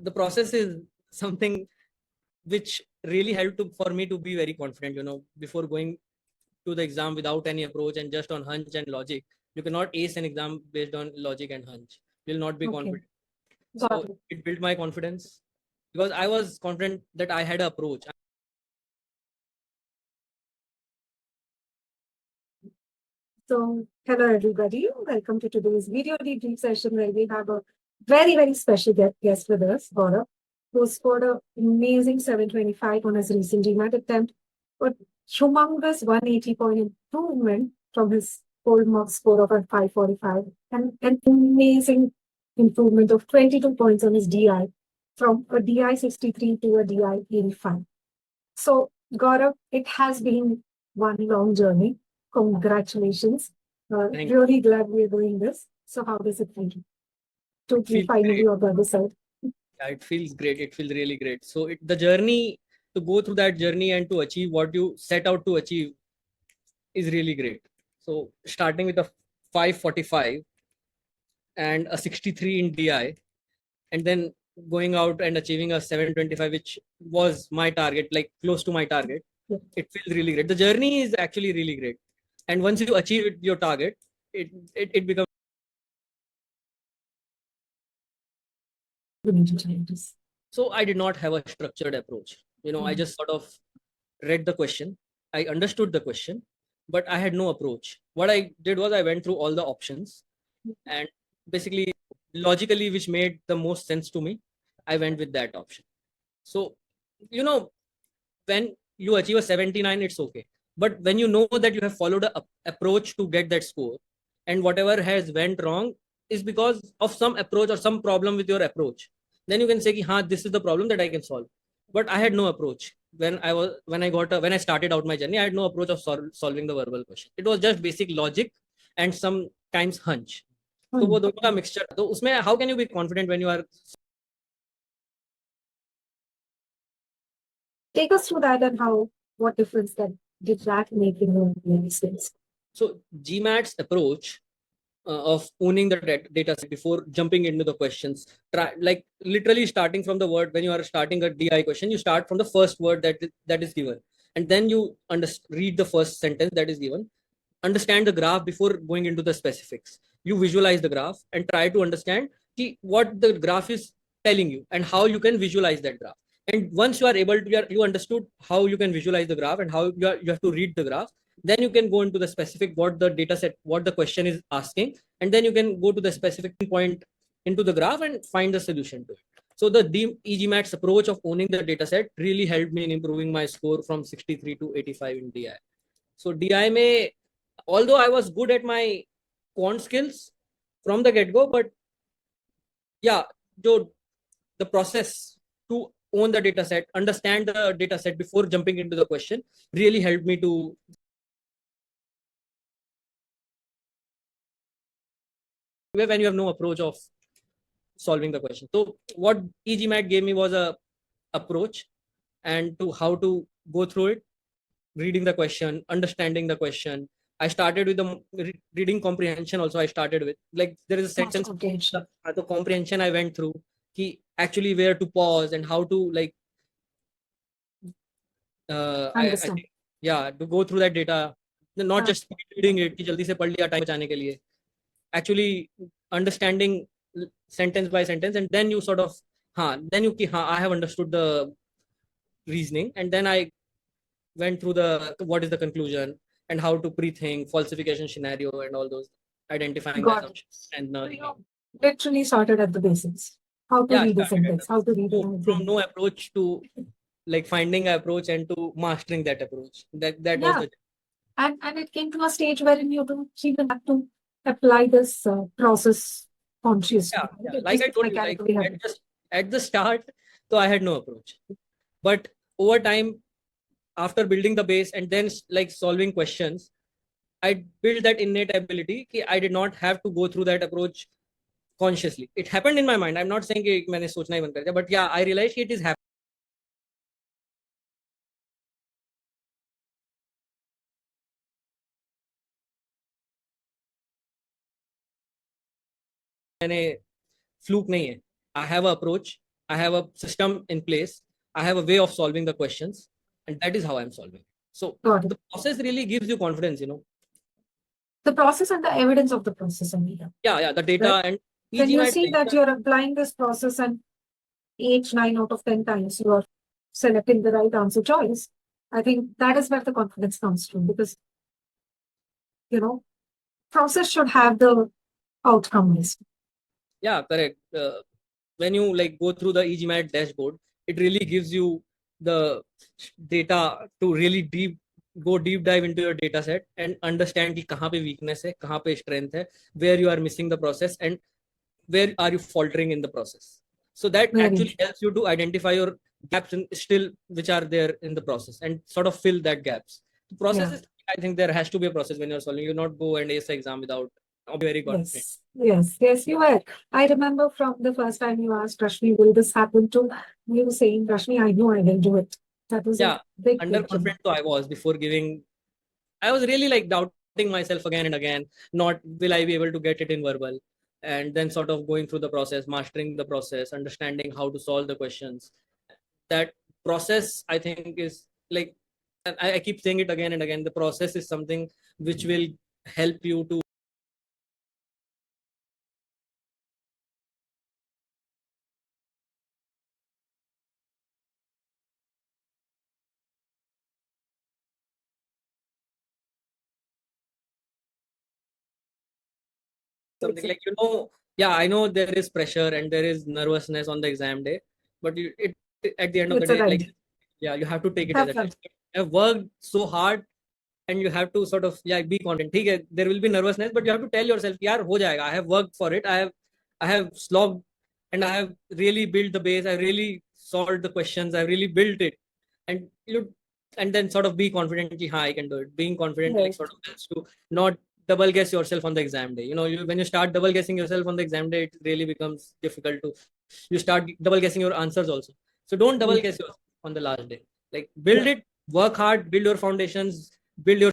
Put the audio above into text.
the process is something which really helped for me to be very confident, before going to the exam without any approach and just on hunch and logic. You cannot ace an exam based on logic and hunch. You'll not be confident. So it built my confidence because I was confident that I had an approach. So, hello everybody. Welcome to today's video debrief session where we have a very, very special guest with us, Gaurav, who scored an amazing 725 on his recent GMAT attempt, but humongous 180-point improvement from his full mock score of a 545, and an amazing improvement of 22 points on his DI from a DI 63 to a DI 85. So, Gaurav, it has been one long journey. Congratulations. Really glad we're doing this. So how does it feel to be finally on the other side? Yeah, it feels great. It feels really great. So the journey, to go through that journey and to achieve what you set out to achieve is really great. So starting with a 545 and a 63 in DI, and then going out and achieving a 725, which was my target, like close to my target. It feels really great. The journey is actually really great. And once you achieve your target, it becomes. So I did not have a structured approach. I just sort of read the question. I understood the question, but I had no approach. What I did was I went through all the options and basically logically, which made the most sense to me, I went with that option. So, when you achieve a 79, it's okay. But when you know that you have followed an approach to get that score, and whatever has went wrong is because of some approach or some problem with your approach, then you can say, this is the problem that I can solve. But I had no approach. When I started out my journey, I had no approach of solving the verbal question. It was just basic logic and sometimes hunch. So वो दोनों का mixture. तो उसमें how can you be confident when you are? Take us through that and what difference did that make in your experience? So GMAT's approach of owning the data set before jumping into the questions, like literally starting from the word. When you are starting a DI question, you start from the first word that is given, and then you read the first sentence that is given, understand the graph before going into the specifics. You visualize the graph and try to understand what the graph is telling you and how you can visualize that graph. And once you are able to, you understood how you can visualize the graph and how you have to read the graph, then you can go into the specific, what the data set, what the question is asking, and then you can go to the specific point into the graph and find the solution to it. So the e-GMAT's approach of owning the data set really helped me in improving my score from 63 to 85 in DI. So DI may, although I was good at my quant skills from the get-go, but yeah, the process to own the data set, understand the data set before jumping into the question really helped me to. When you have no approach of solving the question. So what e-GMAT gave me was a approach and to how to go through it, reading the question, understanding the question. I started with the reading comprehension also. I started with, like, there is a sentence, the comprehension I went through, actually where to pause and how to, like, to go through that data, not just reading it, jaldi se pad liya time bachane ke liye. Actually understanding sentence by sentence, and then you sort of, I have understood the reasoning, and then I went through what is the conclusion and how to pre-think, falsification scenario, and all those, identifying the assumptions. And literally started at the basics. How to read a sentence, how to read it. From no approach to like finding an approach and to mastering that approach. That was the. And it came to a stage wherein you don't even have to apply this process consciously. Like I told you, like at the start, so I had no approach. But over time, after building the base and then like solving questions, I built that innate ability. I did not have to go through that approach consciously. It happened in my mind. I'm not saying कि मैंने सोचना ही बंद कर दिया, but yeah, I realized it is happening. मैंने fluke नहीं है. I have an approach I have a system in place. I have a way of solving the questions, and that is how I'm solving. So Got it. the process really gives you confidence, The process and the evidence of the process, I mean. Yeah, the data Right? and When you e-GMAT. see that you're applying this process and 8, 9 out of 10 times you are selecting the right answer choice, I think that is where the confidence comes from, because process should have the outcome list. Yeah, correct. When you like go through the e-GMAT dashboard, it really gives you the data to really go deep dive into your data set and understand कि कहाँ पे weakness है, कहाँ पे strength है, where you are missing the process and where are you faltering in the process. So that actually helps you to identify your gaps in still which are there in the process and sort of fill that gaps. The process is, I think there has to be a process when you're solving. You not go and ace the exam without very confident. Yes, you were. I remember from the first time you asked Rashmi, will this happen to you, saying, Rashmi, I know I will do it. That was a big under thing. confident I was before giving. I was really like doubting myself again and again. Not will I be able to get it in verbal, and then sort of going through the process, mastering the process, understanding how to solve the questions. That process, I think, is like I keep saying it again and again. The process is something which will help you to something like yeah, I know there is pressure and there is nervousness on the exam day, but it at the end of the day, like yeah, you have to take it as a test. I've worked so hard and you have to sort of be confident. ठीक है, there will be nervousness, but you have to tell yourself, यार हो जाएगा. I have worked for it. I have slogged and I have really built the base. I really solved the questions. I really built it, and and then sort of be confident कि हाँ, I can do it. Being confident like sort of helps to not double guess yourself on the exam day. When you start double guessing yourself on the exam day, it really becomes difficult to. You start double guessing your answers also. So don't double guess yourself on the last day. Like build it, work hard, build your foundations, build your